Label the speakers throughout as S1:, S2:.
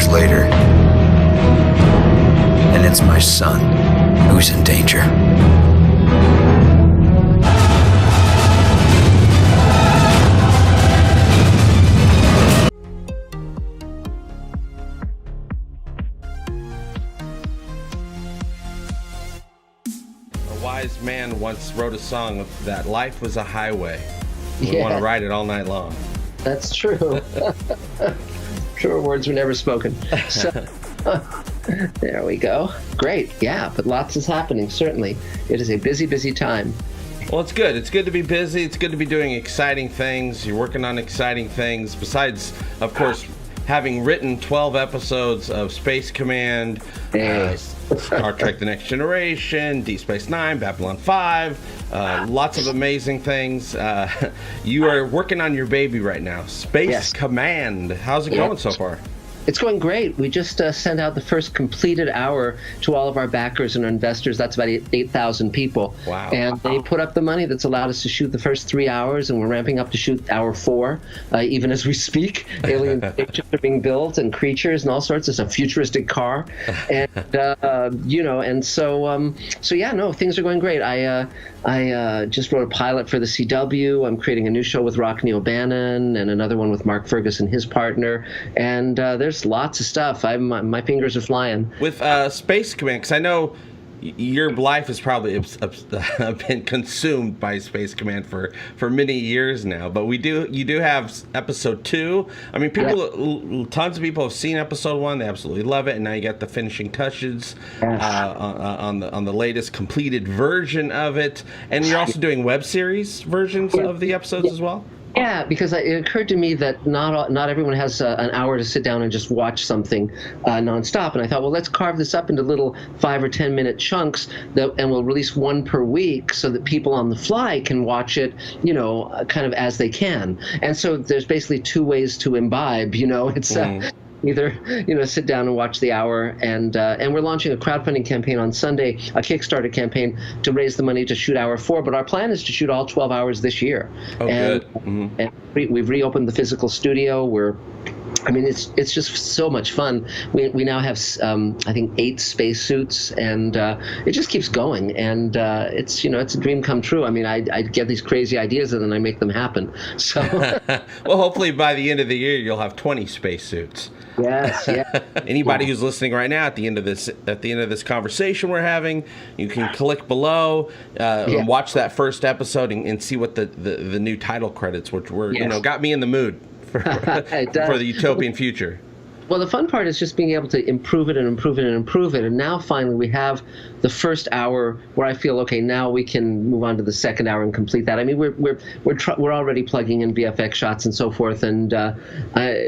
S1: years later, and it's my son who's in danger.
S2: Wise man once wrote a song that life was a highway. We want to ride it all night long.
S3: That's true. Truer words were never spoken. So, there we go. Great. Yeah, but lots is happening, certainly. It is a busy, busy time.
S2: Well, it's good. It's good to be busy. It's good to be doing exciting things. You're working on exciting things. Besides, of course, having written 12 episodes of Space Command, Star Trek The Next Generation, Deep Space Nine, Babylon 5, lots of amazing things. You are working on your baby right now, Space Command. How's it going so far?
S3: It's going great. We just sent out the first completed hour to all of our backers and our investors. That's about 8,000 people.
S2: Wow.
S3: And they put up the money that's allowed us to shoot the first 3 hours, and we're ramping up to shoot hour 4, even as we speak. Alien spaceships are being built and creatures and all sorts. It's a futuristic car. And, things are going great. I just wrote a pilot for the CW. I'm creating a new show with Rock Neil Bannon and another one with Mark Ferguson, his partner. And there's lots of stuff. My fingers are flying.
S2: With Space Command, because I know your life has probably been consumed by Space Command for many years now. But you do have episode 2. I mean, tons of people have seen episode 1. They absolutely love it, and now you got the finishing touches on the latest completed version of it. And you're also doing web series versions of the episodes as well.
S3: Yeah, because it occurred to me that not everyone has an hour to sit down and just watch something nonstop. And I thought, well, let's carve this up into little 5 or 10 minute chunks, and we'll release one per week so that people on the fly can watch it, kind of as they can. And so there's basically 2 ways to imbibe. It's either sit down and watch the hour, and we're launching a crowdfunding campaign on Sunday, a Kickstarter campaign to raise the money to shoot hour 4. But our plan is to shoot all 12 hours this year.
S2: Good.
S3: And we've reopened the physical studio. It's just so much fun. We now have I think 8 spacesuits, and it just keeps going. And it's a dream come true. I mean, I get these crazy ideas and then I make them happen. So
S2: well, hopefully by the end of the year you'll have 20 spacesuits.
S3: Yes, yeah.
S2: Anybody who's listening right now, at the end of this conversation we're having, you can click below and watch that first episode and see what the new title credits, which were got me in the mood for the utopian future.
S3: Well, the fun part is just being able to improve it and improve it and improve it. And now finally we have the first hour where I feel, okay, now we can move on to the second hour and complete that. I mean, we're already plugging in VFX shots and so forth. And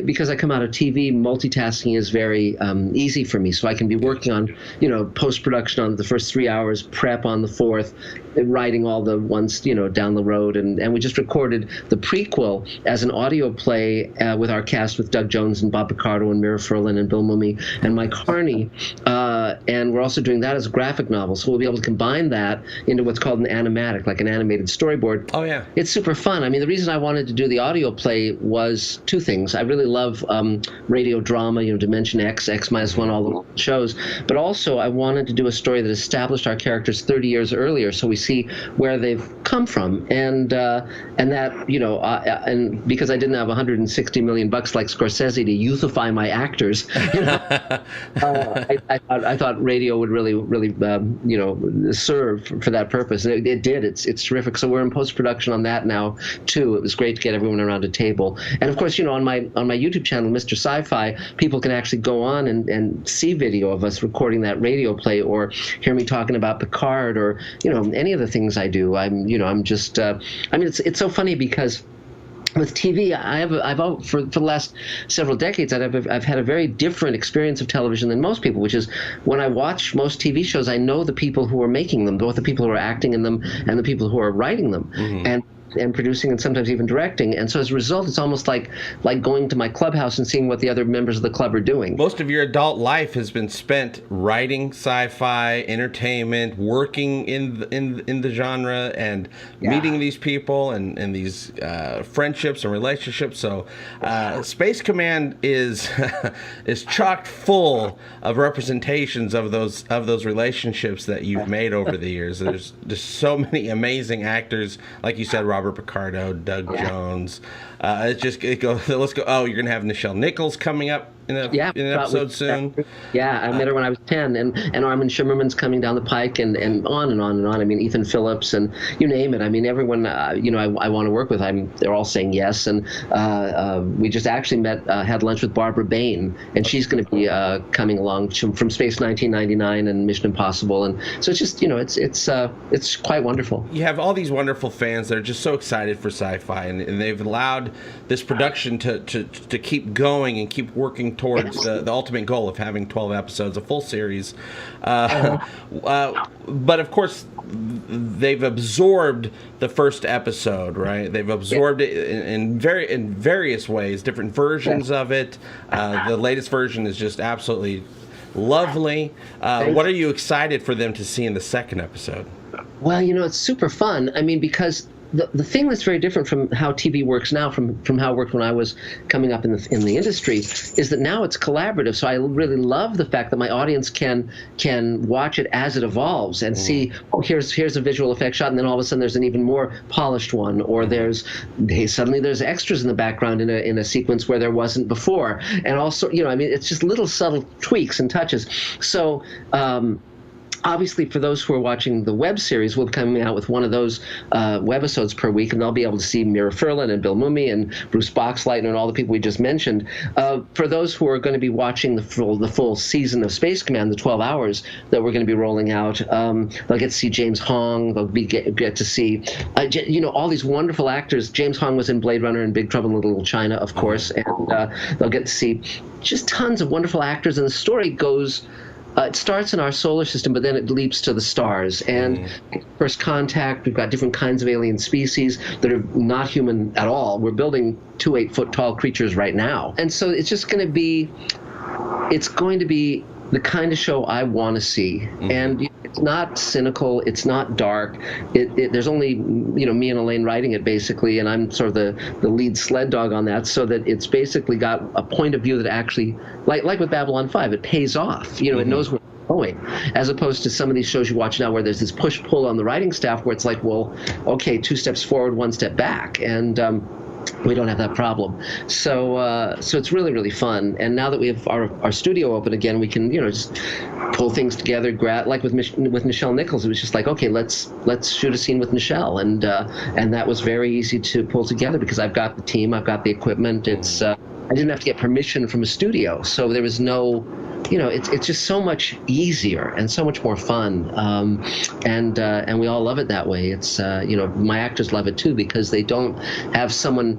S3: because I come out of TV, multitasking is very easy for me. So I can be working on, post-production on the first 3 hours, prep on the 4th, writing all the ones, down the road. And we just recorded the prequel as an audio play with our cast, with Doug Jones and Bob Picardo and Mira Furlan and Bill Mumy and Mike Harney. And we're also doing that as a graphic novel. So we'll be able to combine that into what's called an animatic, like an animated storyboard.
S2: Oh, yeah.
S3: It's super fun. I mean, the reason I wanted to do the audio play was 2 things. I really love radio drama, Dimension X, X-1, all the shows. But also I wanted to do a story that established our characters 30 years earlier, so we see where they've come from. And that, and because I didn't have $160 million like Scorsese to youthify my actors, I thought radio would really serve for that purpose, and it did. It's terrific. So we're in post-production on that now too. It was great to get everyone around a table, and of course, on my YouTube channel, Mr. Sci-Fi, people can actually go on and see video of us recording that radio play, or hear me talking about Picard, or any of the things I do. It's so funny because with TV, for the last several decades, I've had a very different experience of television than most people, which is when I watch most TV shows, I know the people who are making them, both the people who are acting in them and the people who are writing them. Mm-hmm. And and producing and sometimes even directing. And so as a result, it's almost like going to my clubhouse and seeing what the other members of the club are doing.
S2: Most of your adult life has been spent writing sci-fi, entertainment, working in the genre, and meeting these people and these friendships and relationships. So Space Command is is chock full of representations of those relationships that you've made over the years. There's just so many amazing actors, like you said, Robert Picardo, Doug Jones. It goes. Let's go. Oh, you're gonna have Nichelle Nichols coming up in an episode soon.
S3: Yeah, I met her when I was 10, and Armin Shimmerman's coming down the pike, and on and on and on. I mean, Ethan Phillips, and you name it. I mean, everyone I want to work with, they're all saying yes. And we just actually had lunch with Barbara Bain, and she's going to be coming along from Space 1999 and Mission Impossible, and so it's just it's quite wonderful.
S2: You have all these wonderful fans that are just so excited for sci-fi, and they've allowed this production to keep going and keep working towards the ultimate goal of having 12 episodes, a full series. But of course, they've absorbed the first episode, right? They've absorbed it in various ways, different versions of it. The latest version is just absolutely lovely. What are you excited for them to see in the second episode?
S3: Well, it's super fun. I mean, because the thing that's very different from how TV works now, from how it worked when I was coming up in the industry, is that now it's collaborative. So I really love the fact that my audience can watch it as it evolves and see, here's a visual effect shot, and then all of a sudden there's an even more polished one, or suddenly there's extras in the background in a sequence where there wasn't before, and also it's just little subtle tweaks and touches. So. Obviously, for those who are watching the web series, we'll be coming out with one of those webisodes per week, and they'll be able to see Mira Furlan and Bill Mumy and Bruce Boxleitner and all the people we just mentioned. For those who are going to be watching the full season of Space Command, the 12 hours that we're going to be rolling out, they'll get to see James Hong. They'll get to see, all these wonderful actors. James Hong was in Blade Runner and Big Trouble in Little China, of course, and they'll get to see just tons of wonderful actors. And the story goes. It starts in our solar system, but then it leaps to the stars. And First Contact, we've got different kinds of alien species that are not human at all. We're building 2 8-foot tall creatures right now. And so it's going to be the kind of show I want to see. And it's not cynical. It's not dark. There's only, me and Elaine writing it, basically, and I'm sort of the lead sled dog on that, so that it's basically got a point of view that actually, like with Babylon 5, it pays off. It knows where it's going, as opposed to some of these shows you watch now where there's this push-pull on the writing staff where it's like, well, okay, 2 steps forward, 1 step back. And we don't have that problem. So it's really, really fun. And now that we have our studio open again, we can, just pull things together. Like with Nichelle Nichols, it was just like, okay, let's shoot a scene with Nichelle. And that was very easy to pull together because I've got the team, I've got the equipment. It's I didn't have to get permission from a studio. So there was no, it's just so much easier and so much more fun. And we all love it that way. It's, my actors love it too, because they don't have someone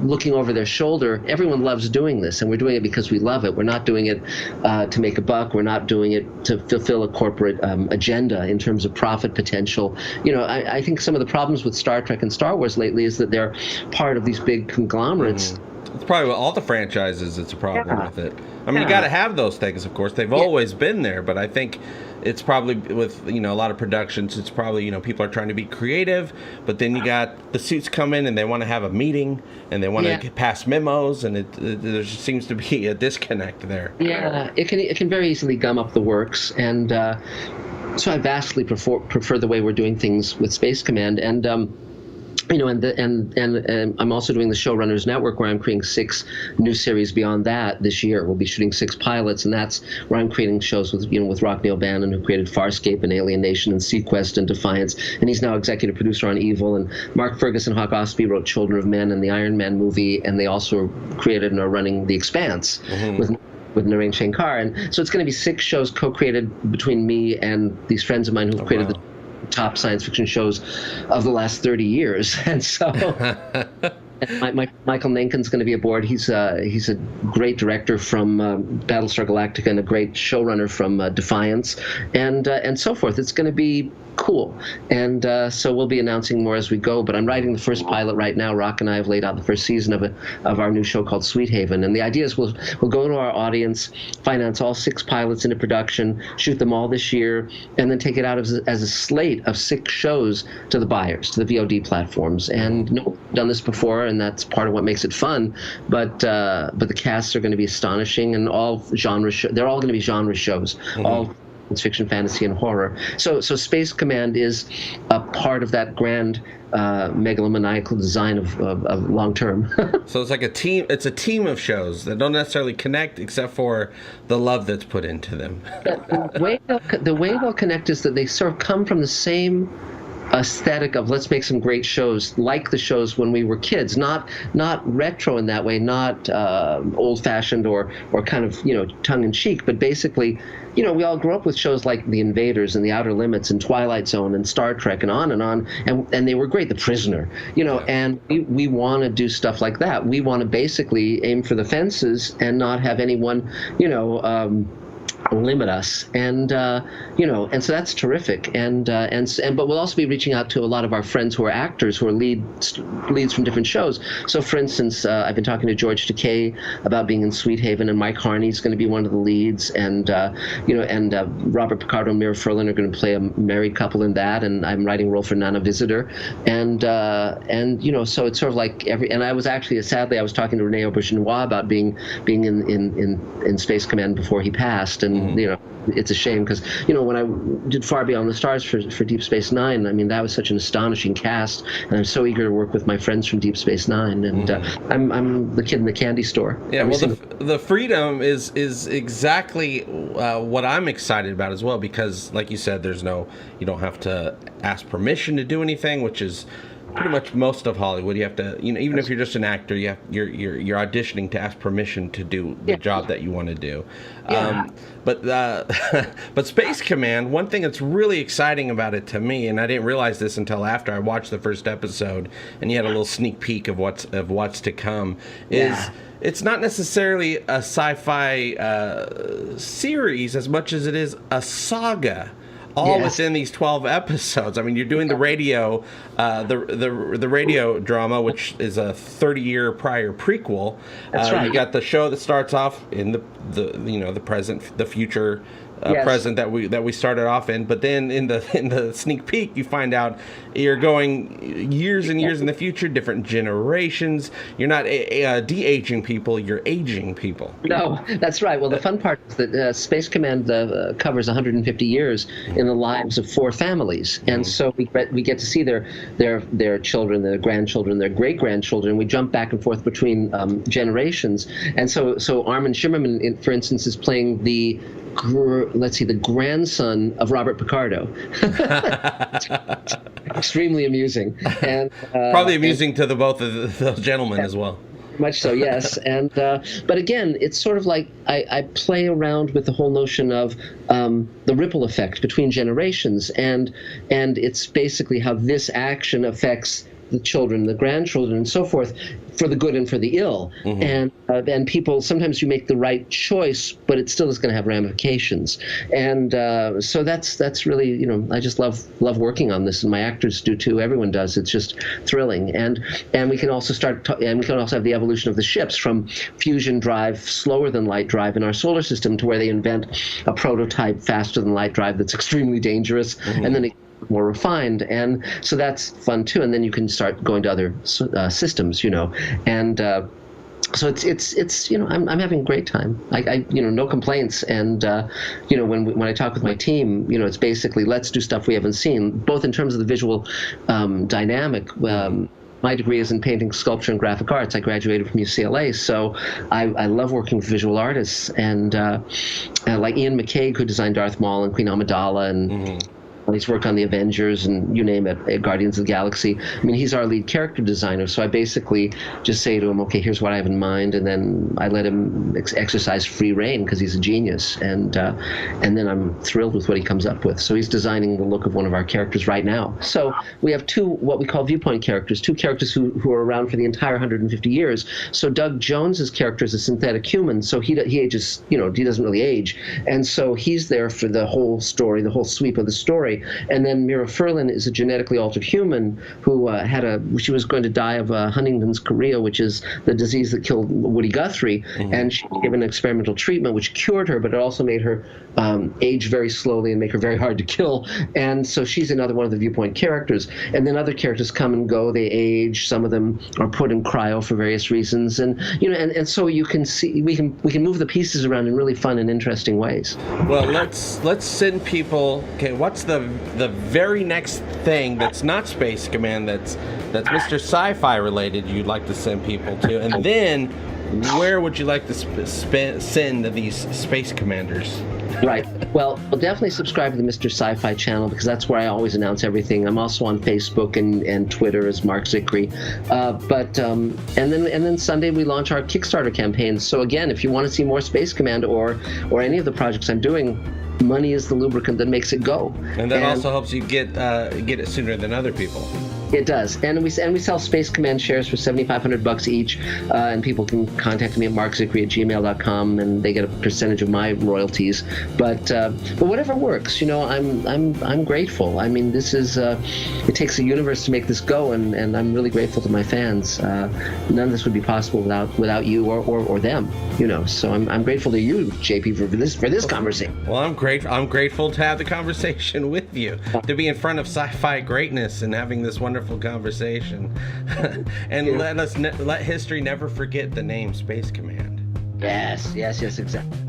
S3: looking over their shoulder. Everyone loves doing this, and we're doing it because we love it. We're not doing it to make a buck. We're not doing it to fulfill a corporate agenda in terms of profit potential. I think some of the problems with Star Trek and Star Wars lately is that they're part of these big conglomerates.
S2: It's probably with all the franchises, it's a problem with it. I mean, you got to have those things, of course. They've always been there, but I think it's probably with, a lot of productions, it's probably, people are trying to be creative, but then you got the suits come in and they want to have a meeting and they want to pass memos, and there seems to be a disconnect there.
S3: Yeah, it can very easily gum up the works, and so I vastly prefer the way we're doing things with Space Command. And and I'm also doing the Showrunners Network, where I'm creating 6 new series beyond that this year. We'll be shooting 6 pilots, and that's where I'm creating shows with Rock Neil Bannon, who created Farscape and Alien Nation and Sequest and Defiance, and he's now executive producer on Evil. And Mark Ferguson, Hawk Ostby wrote Children of Men and the Iron Man movie, and they also created and are running The Expanse with Naren Shankar. And so it's going to be 6 shows co-created between me and these friends of mine who've created the top science fiction shows of the last 30 years. And so Michael Nankin's going to be aboard. He's a great director from Battlestar Galactica and a great showrunner from Defiance, and so forth. It's going to be cool, and so we'll be announcing more as we go. But I'm writing the first pilot right now. Rock and I have laid out the first season of our new show called Sweet Haven, and the idea is we'll go to our audience, finance all 6 pilots into production, shoot them all this year, and then take it out as a slate of 6 shows to the buyers, to the VOD platforms. And no one's done this before, and that's part of what makes it fun. But the casts are going to be astonishing, and all genre they're all going to be genre shows, all science fiction, fantasy, and horror. So Space Command is a part of that grand megalomaniacal design of long term.
S2: So it's like a team. It's a team of shows that don't necessarily connect, except for the love that's put into them.
S3: The way they'll connect is that they sort of come from the same aesthetic of let's make some great shows like the shows when we were kids, not retro in that way, not old-fashioned or kind of tongue-in-cheek, but basically we all grew up with shows like The Invaders and The Outer Limits and Twilight Zone and Star Trek and on, and they were great. The Prisoner, and we want to do stuff like that. We want to basically aim for the fences and not have anyone limit us, and and so that's terrific, but we'll also be reaching out to a lot of our friends who are actors, who are leads from different shows. So for instance, I've been talking to George Takei about being in Sweet Haven, and Mike Harney's going to be one of the leads, and Robert Picardo and Mira Furlan are going to play a married couple in that, and I'm writing a role for Nana Visitor, and so it's sort of like and I was actually, sadly, I was talking to Rene Aubergenois about being in Space Command before he passed, and it's a shame because when I did Far Beyond the Stars for Deep Space Nine, I mean that was such an astonishing cast, and I'm so eager to work with my friends from Deep Space Nine, and I'm the kid in the candy store.
S2: Yeah, well, the freedom is exactly what I'm excited about as well, because like you said, you don't have to ask permission to do anything, which is pretty much most of Hollywood. You have to, even if you're just an actor, you're auditioning to ask permission to do the job that you want to do.
S3: Yeah.
S2: But Space Command, one thing that's really exciting about it to me, and I didn't realize this until after I watched the first episode, and you had a little sneak peek of what's to come, is it's not necessarily a sci-fi series as much as it is a saga. All within these 12 episodes. I mean, you're doing the radio, the radio drama, which is a 30-year prior prequel.
S3: That's right.
S2: You got the show that starts off in the present, the future. Present that we started off in, but then in the sneak peek you find out you're going years and years in the future, different generations. You're not de-aging people, you're aging people.
S3: No, that's right. Well, the fun part is that Space Command covers 150 years in the lives of 4 families, and so we get to see their children, their grandchildren, their great-grandchildren. We jump back and forth between generations, and so Armin Shimmerman, for instance, is playing the grandson of Robert Picardo. Extremely amusing, and
S2: probably amusing to the both of those gentlemen as well.
S3: Much so, yes. And but again, it's sort of like I play around with the whole notion of the ripple effect between generations, and it's basically how this action affects the children, the grandchildren, and so forth, for the good and for the ill. And people, sometimes you make the right choice, but it still is going to have ramifications. And so that's really, I just love working on this, and my actors do too. Everyone does. It's just thrilling. And we can also and we can also have the evolution of the ships from fusion drive, slower than light drive in our solar system, to where they invent a prototype faster than light drive that's extremely dangerous, and then it more refined, and so that's fun too. And then you can start going to other systems, and so it's I'm having a great time. I no complaints, and when I talk with my team, it's basically let's do stuff we haven't seen, both in terms of the visual dynamic. My degree is in painting, sculpture, and graphic arts. I graduated from UCLA, so I love working with visual artists, and like Ian McCaig, who designed Darth Maul and Queen Amidala, and He's worked on the Avengers and you name it, Guardians of the Galaxy. I mean, he's our lead character designer, so I basically just say to him, okay, here's what I have in mind, and then I let him exercise free reign because he's a genius, and then I'm thrilled with what he comes up with. So he's designing the look of one of our characters right now. So we have two what we call viewpoint characters, two characters who are around for the entire 150 years. So Doug Jones's character is a synthetic human, so he ages, he doesn't really age, and so he's there for the whole story, the whole sweep of the story. And then Mira Furlan is a genetically altered human who she was going to die of Huntington's chorea, which is the disease that killed Woody Guthrie, and she was given experimental treatment which cured her, but it also made her age very slowly and make her very hard to kill. And so she's another one of the viewpoint characters. And then other characters come and go, they age, some of them are put in cryo for various reasons, and and so you can see we can move the pieces around in really fun and interesting ways.
S2: Well, let's send people. Okay, what's the very next thing that's not Space Command that's Mr. Sci-Fi related you'd like to send people to, and then where would you like to send these Space Commanders?
S3: Right. Well, definitely subscribe to the Mr. Sci-Fi channel because that's where I always announce everything. I'm also on Facebook and Twitter as Marc Zicree. And then Sunday we launch our Kickstarter campaign. So again, if you want to see more Space Command or any of the projects I'm doing, money is the lubricant that makes it go.
S2: And that also helps you get it sooner than other people.
S3: It does, and we sell Space Command shares for $7,500 each, and people can contact me at marczicree@gmail.com, and they get a percentage of my royalties. But whatever works, I'm grateful. I mean, this is it takes a universe to make this go, and I'm really grateful to my fans. None of this would be possible without you or them. So I'm grateful to you, JP, for this conversation.
S2: Well, I'm grateful to have the conversation with you, to be in front of sci-fi greatness and having this wonderful conversation. And let history never forget the name Space Command.
S3: Yes, exactly.